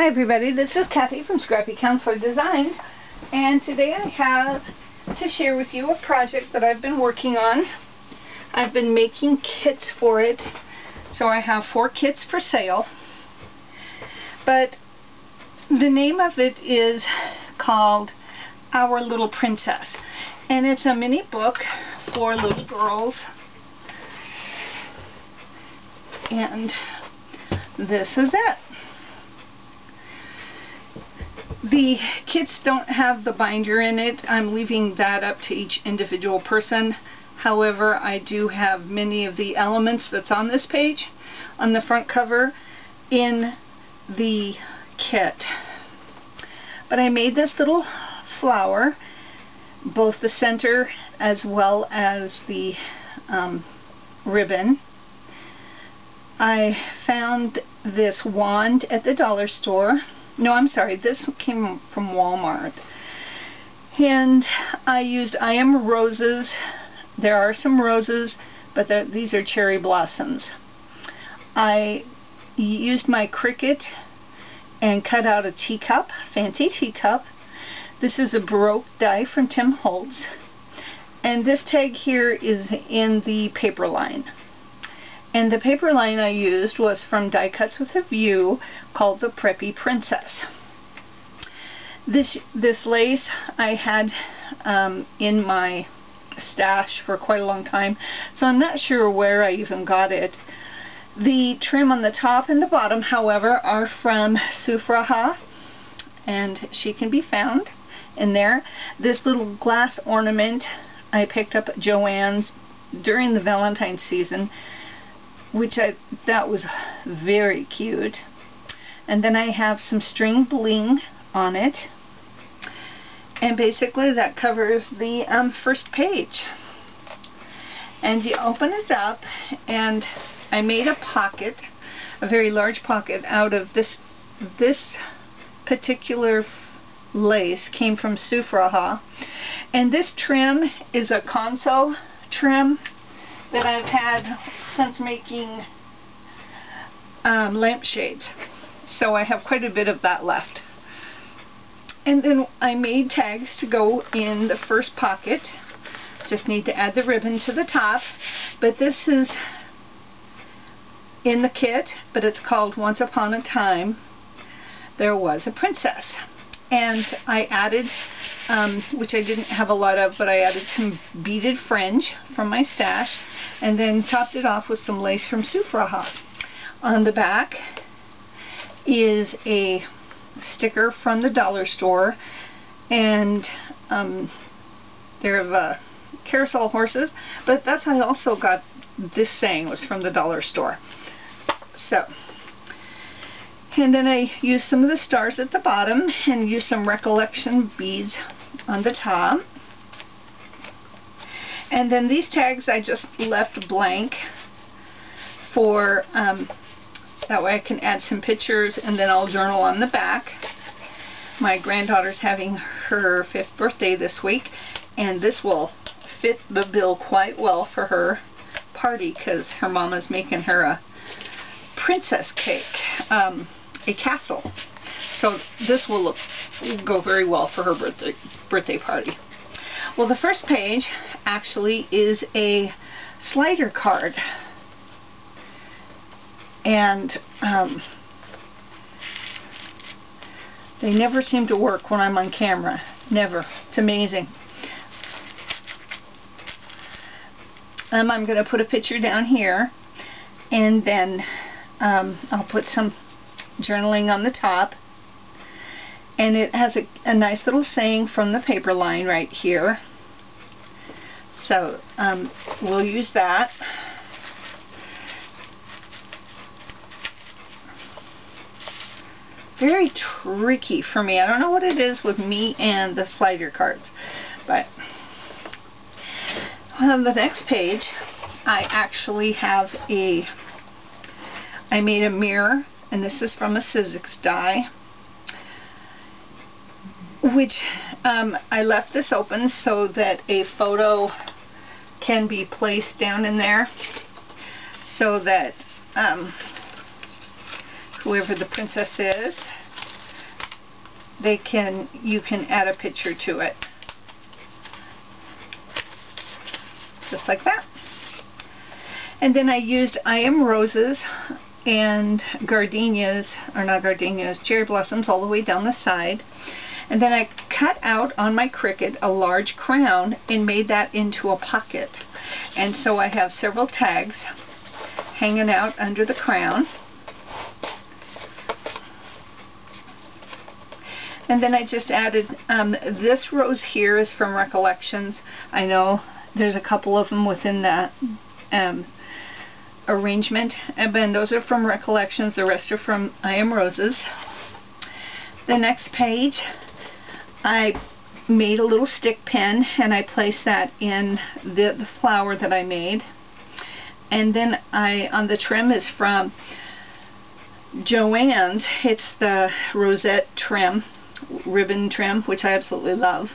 Hi everybody, this is Kathy from Scrappy Counselor Designs, and today I have to share with you a project that I've been working on. I've been making kits for it, so I have 4 kits for sale, but the name of it is called Our Little Princess, and it's a mini book for little girls, and this is it. The kits don't have the binder in it. I'm leaving that up to each individual person. However, I do have many of the elements that's on this page on the front cover in the kit. But I made this little flower, both the center as well as the ribbon. I found this wand at the dollar store. No, I'm sorry, this came from Walmart. And I used I Am Roses. There are some roses, but these are cherry blossoms. I used my Cricut and cut out a teacup, fancy teacup. This is a Baroque die from Tim Holtz. And this tag here is in the paper line. And the paper line I used was from Die Cuts with a View, called the Preppy Princess. This lace I had in my stash for quite a long time, so I'm not sure where I even got it. The trim on the top and the bottom, however, are from Sufraha, and she can be found in there. This little glass ornament I picked up at Joann's during the Valentine's season, which that was very cute. And then I have some string bling on it, and basically that covers the first page. And you open it up, and I made a pocket, a very large pocket, out of this particular lace came from Sufraha, and this trim is a Conso trim that I've had since making lampshades, so I have quite a bit of that left. And then I made tags to go in the first pocket. Just need to add the ribbon to the top, but this is in the kit, but it's called Once Upon a Time There Was a Princess. And I added, which I didn't have a lot of, but I added some beaded fringe from my stash, and then topped it off with some lace from Sufraha. On the back is a sticker from the dollar store, and they're carousel horses, but that's how I also got this saying, was from the dollar store. So, and then I used some of the stars at the bottom and used some recollection beads on the top. And then these tags I just left blank for, that way I can add some pictures, and then I'll journal on the back. My granddaughter's having her 5th birthday this week, and this will fit the bill quite well for her party, because her mama's making her a princess cake, a castle. So this will go very well for her birthday party. Well, the first page actually is a slider card, and they never seem to work when I'm on camera. Never. It's amazing. I'm going to put a picture down here, and then I'll put some journaling on the top, and it has a nice little saying from the paper line right here, so we'll use that. Very tricky for me. I don't know what it is with me and the slider cards, but on the next page I actually have I made a mirror, and this is from a Sizzix die, which I left this open so that a photo can be placed down in there, so that whoever the princess is you can add a picture to it. Just like that. And then I used I Am Roses and gardenias, or not gardenias, cherry blossoms all the way down the side. And then I cut out on my Cricut a large crown and made that into a pocket. And so I have several tags hanging out under the crown. And then I just added, this rose here is from Recollections. I know there's a couple of them within that arrangement, and then those are from Recollections, the rest are from I Am Roses. The next page, I made a little stick pin and I placed that in the flower that I made. And then on the trim is from Joann's. It's the rosette trim, ribbon trim, which I absolutely love.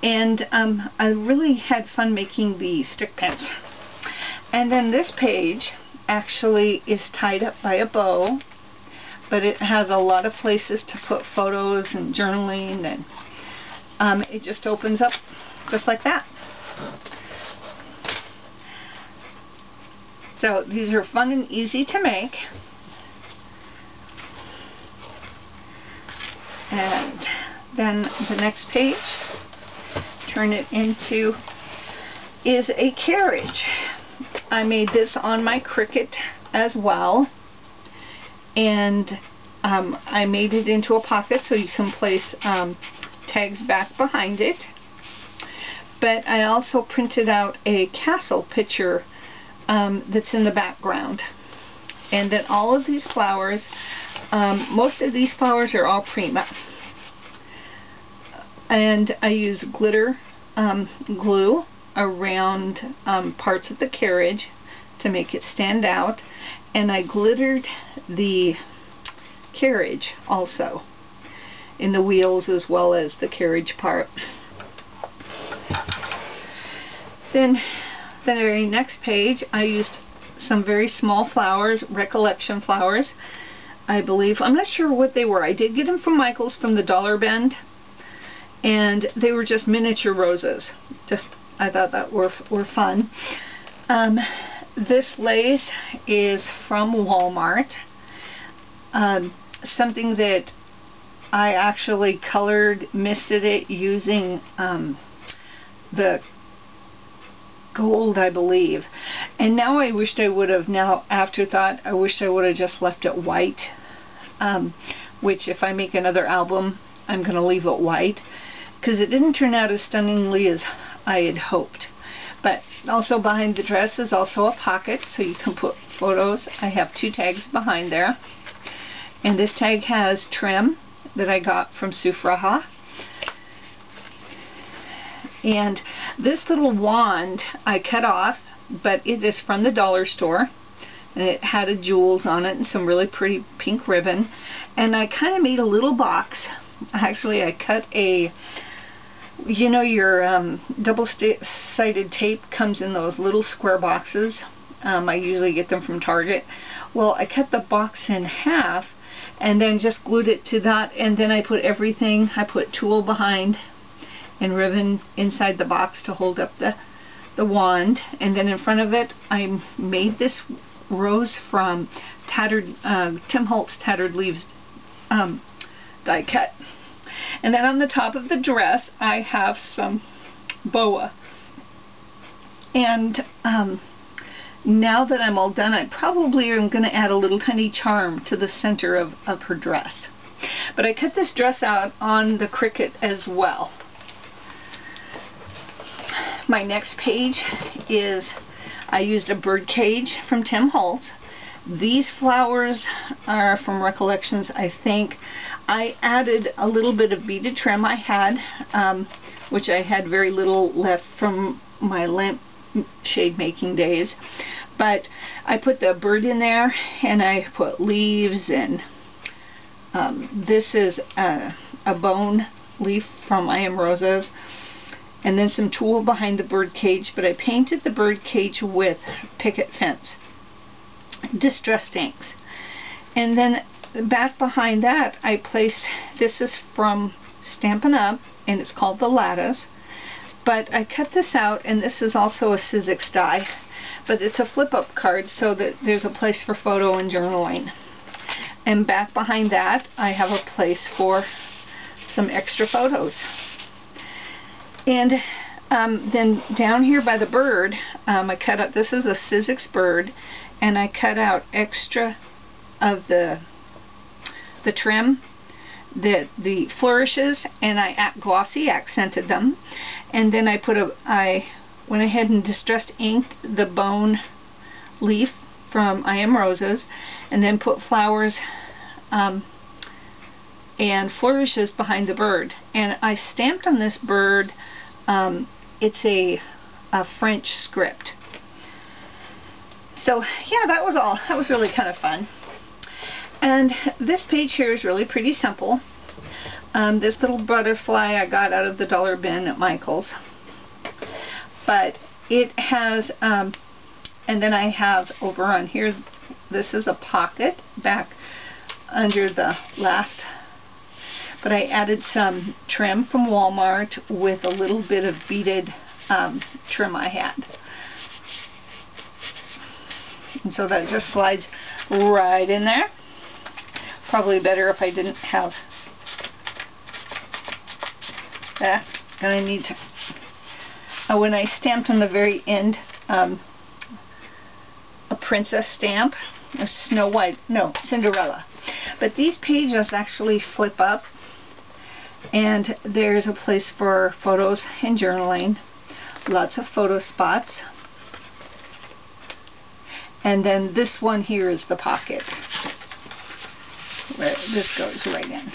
And I really had fun making the stick pins. And then this page actually is tied up by a bow, but it has a lot of places to put photos and journaling, and it just opens up just like that. So these are fun and easy to make. And then the next page, turn it into, is a carriage. I made this on my Cricut as well, and I made it into a pocket so you can place tags back behind it. But I also printed out a castle picture that's in the background. And then all of these flowers, most of these flowers are all Prima. And I use glitter glue around parts of the carriage to make it stand out, and I glittered the carriage also in the wheels as well as the carriage part. Then the very next page, I used some very small flowers, Recollection flowers, I believe. I'm not sure what they were. I did get them from Michael's from the Dollar Bend, and they were just miniature roses. I thought that were fun. This lace is from Walmart. Something that I actually colored, misted it using the gold, I believe. And now I wished I would have, afterthought, I wished I would have just left it white. Which if I make another album, I'm going to leave it white, because it didn't turn out as stunningly as I had hoped. But also behind the dress is also a pocket, so you can put photos. I have 2 tags behind there. And this tag has trim that I got from Sufraha. And this little wand I cut off, but it is from the dollar store. And it had a jewels on it and some really pretty pink ribbon. And I kind of made a little box. Actually, I cut a, you know, your double-sided tape comes in those little square boxes. I usually get them from Target. Well, I cut the box in half and then just glued it to that, and then I put everything, I put tulle behind and ribbon inside the box to hold up the wand, and then in front of it I made this rose from Tim Holtz Tattered Leaves die cut. And then on the top of the dress I have some boa. And now that I'm all done, I probably am going to add a little tiny charm to the center of her dress. But I cut this dress out on the Cricut as well. My next page is, I used a bird cage from Tim Holtz. These flowers are from Recollections, I think. I added a little bit of beaded trim I had, which I had very little left from my lamp shade making days. But I put the bird in there, and I put leaves, and this is a bone leaf from I Am Roses, and then some tulle behind the bird cage, but I painted the bird cage with picket fence, distress inks. And then back behind that, I placed, this is from Stampin' Up, and it's called the Lattice. But I cut this out, and this is also a Sizzix die. But it's a flip-up card, so that there's a place for photo and journaling. And back behind that, I have a place for some extra photos. And then down here by the bird, I cut out, this is a Sizzix bird, and I cut out extra of the trim, the flourishes, and I glossy accented them. And then I went ahead and distressed inked the bone leaf from I Am Roses, and then put flowers and flourishes behind the bird. And I stamped on this bird, it's a French script. So yeah, that was all. That was really kind of fun. And this page here is really pretty simple. This little butterfly I got out of the dollar bin at Michael's. But it has, and then I have over on here, this is a pocket back under the last, but I added some trim from Walmart with a little bit of beaded trim I had. And so that just slides right in there. Probably better if I didn't have that. And I need to, when I stamped on the very end a princess stamp, a Snow White, no, Cinderella. But these pages actually flip up, and there's a place for photos and journaling, lots of photo spots. And then this one here is the pocket, where this goes right in.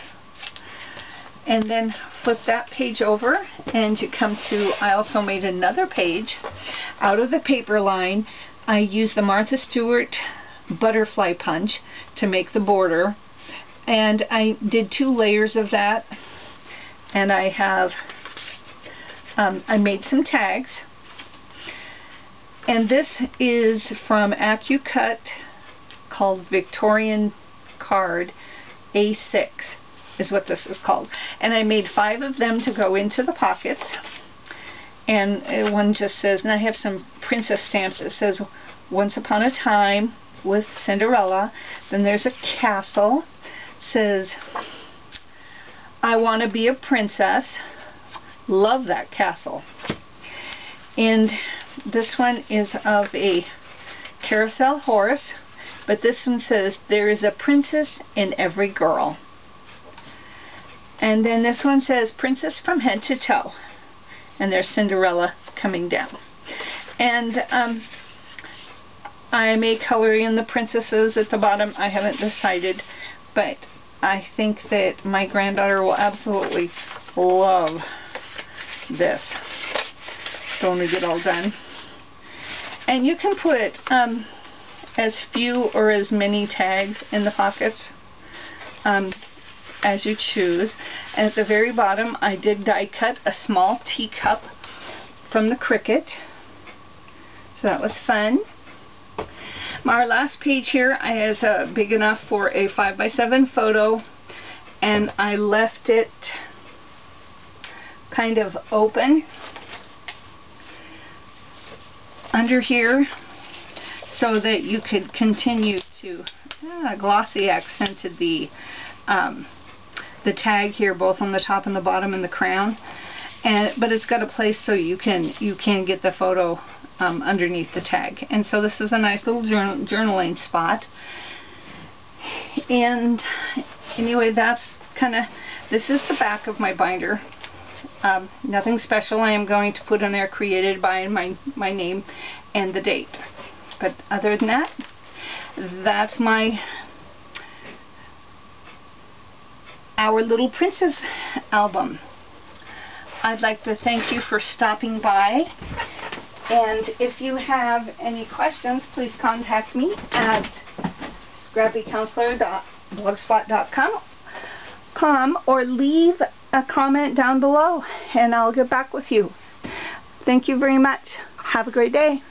And then flip that page over, and you come to, I also made another page out of the paper line. I used the Martha Stewart butterfly punch to make the border, and I did 2 layers of that. And I have I made some tags, and this is from Accu-Cut, called Victorian Card A6 is what this is called. And I made 5 of them to go into the pockets. And one just says, and I have some princess stamps. It says, Once Upon a Time with Cinderella. Then there's a castle. It says, I Want to Be a Princess. Love that castle. And this one is of a carousel horse. But this one says, There is a princess in every girl. And then this one says, Princess from head to toe. And there's Cinderella coming down. And I may color in the princesses at the bottom. I haven't decided, but I think that my granddaughter will absolutely love this. So when we get all done. And you can put as few or as many tags in the pockets as you choose. And at the very bottom, I did die cut a small teacup from the Cricut. So that was fun. Our last page here is big enough for a 5x7 photo, and I left it kind of open under here so that you could continue to glossy accented the tag here, both on the top and the bottom and the crown. But it's got a place so you can get the photo underneath the tag. And so this is a nice little journaling spot. And anyway, that's kind of, this is the back of my binder. Nothing special. I am going to put in there created by my name and the date. But other than that, that's our Little Princess album. I'd like to thank you for stopping by, and if you have any questions, please contact me at scrappycounselor.blogspot.com or leave a comment down below and I'll get back with you. Thank you very much. Have a great day.